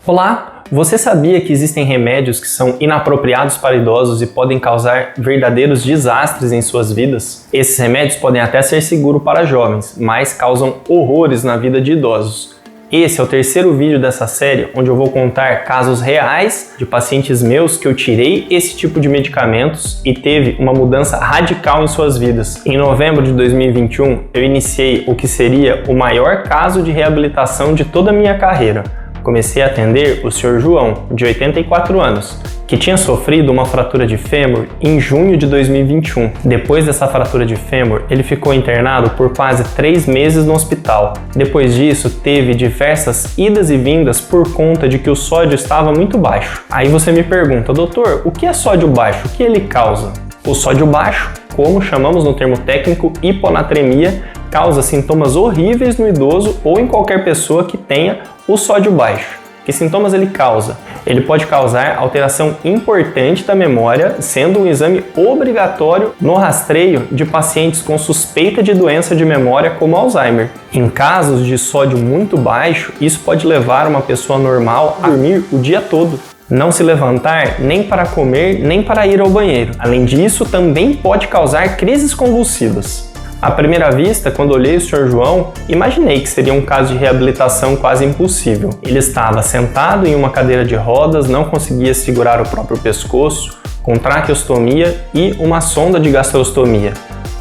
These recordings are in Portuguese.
Olá! Você sabia que existem remédios que são inapropriados para idosos e podem causar verdadeiros desastres em suas vidas? Esses remédios podem até ser seguros para jovens, mas causam horrores na vida de idosos. Esse é o terceiro vídeo dessa série, onde eu vou contar casos reais de pacientes meus que eu tirei esse tipo de medicamentos e teve uma mudança radical em suas vidas. Em novembro de 2021, eu iniciei o que seria o maior caso de reabilitação de toda a minha carreira. Comecei a atender o Sr. João, de 84 anos, que tinha sofrido uma fratura de fêmur em junho de 2021. Depois dessa fratura de fêmur, ele ficou internado por quase 3 meses no hospital. Depois disso, teve diversas idas e vindas por conta de que o sódio estava muito baixo. Aí você me pergunta, doutor, o que é sódio baixo? O que ele causa? O sódio baixo, como chamamos no termo técnico hiponatremia, causa sintomas horríveis no idoso ou em qualquer pessoa que tenha o sódio baixo. Que sintomas ele causa? Ele pode causar alteração importante da memória, sendo um exame obrigatório no rastreio de pacientes com suspeita de doença de memória como Alzheimer. Em casos de sódio muito baixo, isso pode levar uma pessoa normal a dormir o dia todo, não se levantar nem para comer nem para ir ao banheiro. Além disso, também pode causar crises convulsivas. À primeira vista, quando olhei o Sr. João, imaginei que seria um caso de reabilitação quase impossível. Ele estava sentado em uma cadeira de rodas, não conseguia segurar o próprio pescoço, com traqueostomia e uma sonda de gastrostomia.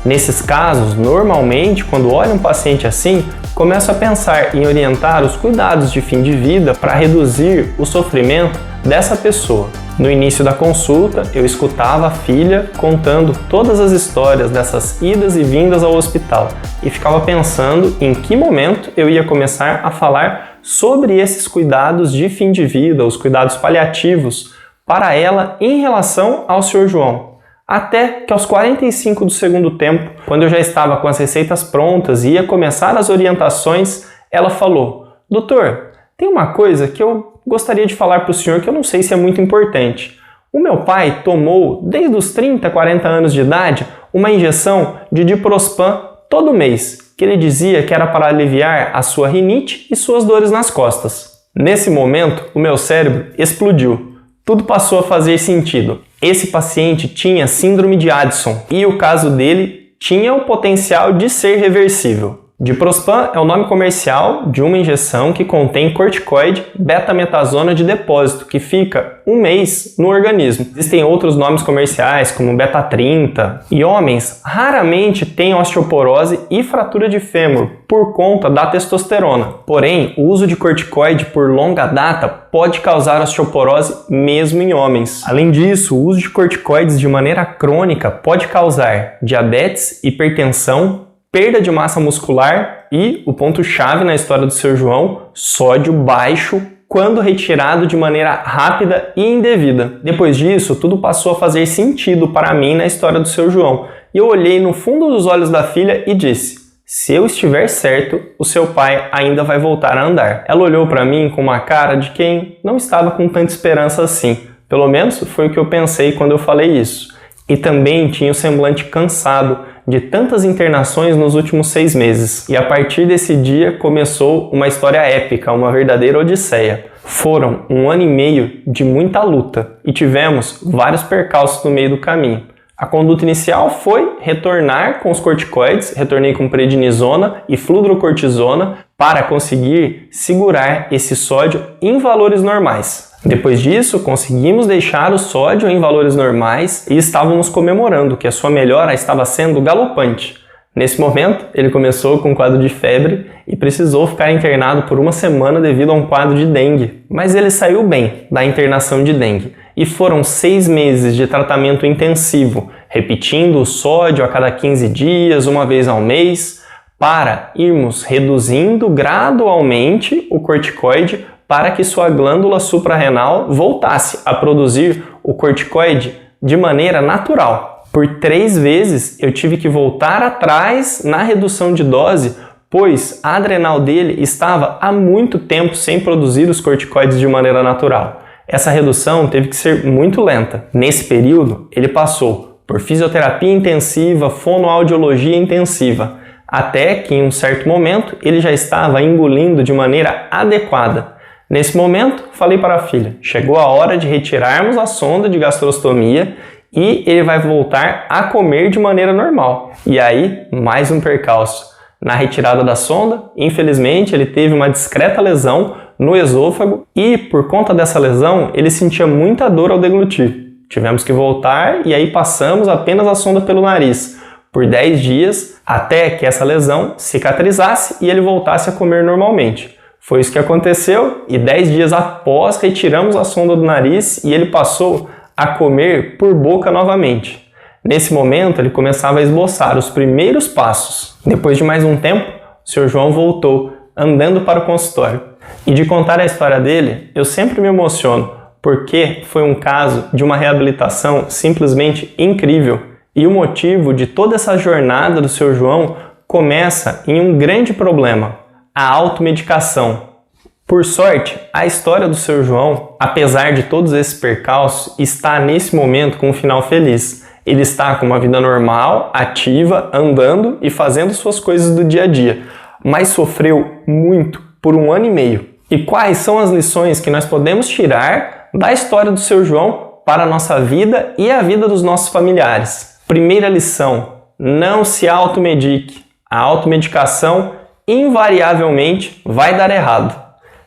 Nesses casos, normalmente, quando olho um paciente assim, começo a pensar em orientar os cuidados de fim de vida para reduzir o sofrimento dessa pessoa. No início da consulta, eu escutava a filha contando todas as histórias dessas idas e vindas ao hospital e ficava pensando em que momento eu ia começar a falar sobre esses cuidados de fim de vida, os cuidados paliativos para ela em relação ao Sr. João. Até que aos 45 do segundo tempo, quando eu já estava com as receitas prontas e ia começar as orientações, ela falou: doutor, tem uma coisa que eu gostaria de falar para o senhor que eu não sei se é muito importante. O meu pai tomou, desde os 30, 40 anos de idade, uma injeção de diprospan todo mês, que ele dizia que era para aliviar a sua rinite e suas dores nas costas. Nesse momento, o meu cérebro explodiu. Tudo passou a fazer sentido. Esse paciente tinha síndrome de Addison e o caso dele tinha o potencial de ser reversível. Diprospan é o nome comercial de uma injeção que contém corticoide betametasona de depósito, que fica 1 mês no organismo. Existem outros nomes comerciais, como beta-30, e homens raramente têm osteoporose e fratura de fêmur por conta da testosterona. Porém, o uso de corticoide por longa data pode causar osteoporose mesmo em homens. Além disso, o uso de corticoides de maneira crônica pode causar diabetes, hipertensão, perda de massa muscular e, o ponto-chave na história do Sr. João, sódio baixo quando retirado de maneira rápida e indevida. Depois disso, tudo passou a fazer sentido para mim na história do Sr. João. E eu olhei no fundo dos olhos da filha e disse: se eu estiver certo, o seu pai ainda vai voltar a andar. Ela olhou para mim com uma cara de quem não estava com tanta esperança assim. Pelo menos foi o que eu pensei quando eu falei isso. E também tinha o semblante cansado de tantas internações nos últimos 6 meses. E a partir desse dia começou uma história épica, uma verdadeira odisseia. Foram 1 ano e meio de muita luta e tivemos vários percalços no meio do caminho. A conduta inicial foi retornar com os corticoides, retornei com prednisona e fludrocortisona para conseguir segurar esse sódio em valores normais. Depois disso, conseguimos deixar o sódio em valores normais e estávamos comemorando que a sua melhora estava sendo galopante. Nesse momento, ele começou com um quadro de febre e precisou ficar internado por 1 semana devido a um quadro de dengue. Mas ele saiu bem da internação de dengue e foram 6 meses de tratamento intensivo, repetindo o sódio a cada 15 dias, 1 vez ao mês, para irmos reduzindo gradualmente o corticoide para que sua glândula suprarrenal voltasse a produzir o corticoide de maneira natural. Por 3 vezes eu tive que voltar atrás na redução de dose, pois a adrenal dele estava há muito tempo sem produzir os corticoides de maneira natural. Essa redução teve que ser muito lenta. Nesse período, ele passou por fisioterapia intensiva, fonoaudiologia intensiva, até que em um certo momento ele já estava engolindo de maneira adequada. Nesse momento, falei para a filha, chegou a hora de retirarmos a sonda de gastrostomia e ele vai voltar a comer de maneira normal. E aí, mais um percalço. Na retirada da sonda, infelizmente, ele teve uma discreta lesão no esôfago e, por conta dessa lesão, ele sentia muita dor ao deglutir. Tivemos que voltar e aí passamos apenas a sonda pelo nariz por 10 dias até que essa lesão cicatrizasse e ele voltasse a comer normalmente. Foi isso que aconteceu e 10 dias após retiramos a sonda do nariz e ele passou a comer por boca novamente. Nesse momento, ele começava a esboçar os primeiros passos. Depois de mais um tempo, o Sr. João voltou, andando para o consultório. E de contar a história dele, eu sempre me emociono, porque foi um caso de uma reabilitação simplesmente incrível. E o motivo de toda essa jornada do Sr. João começa em um grande problema, a automedicação. Por sorte, a história do Sr. João, apesar de todos esses percalços, está nesse momento com um final feliz. Ele está com uma vida normal, ativa, andando e fazendo suas coisas do dia a dia, mas sofreu muito por 1 ano e meio. E quais são as lições que nós podemos tirar da história do Sr. João para a nossa vida e a vida dos nossos familiares? Primeira lição, não se automedique. A automedicação invariavelmente vai dar errado.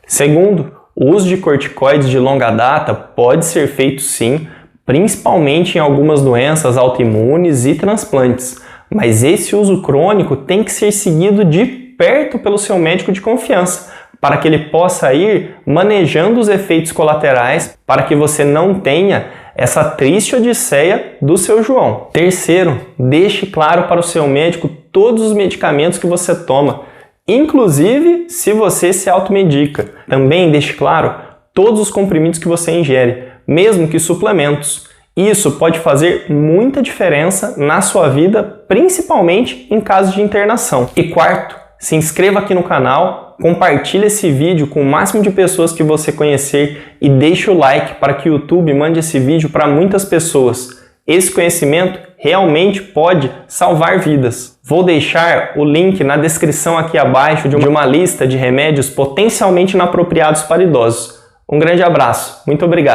Segundo, o uso de corticoides de longa data pode ser feito sim, principalmente em algumas doenças autoimunes e transplantes, mas esse uso crônico tem que ser seguido de perto pelo seu médico de confiança, para que ele possa ir manejando os efeitos colaterais para que você não tenha essa triste odisseia do seu João. Terceiro, deixe claro para o seu médico todos os medicamentos que você toma, inclusive se você se automedica. Também deixe claro todos os comprimidos que você ingere, mesmo que suplementos. Isso pode fazer muita diferença na sua vida, principalmente em casos de internação. E quarto, se inscreva aqui no canal, compartilhe esse vídeo com o máximo de pessoas que você conhecer e deixe o like para que o YouTube mande esse vídeo para muitas pessoas. Esse conhecimento realmente pode salvar vidas. Vou deixar o link na descrição aqui abaixo de uma lista de remédios potencialmente inapropriados para idosos. Um grande abraço, muito obrigado.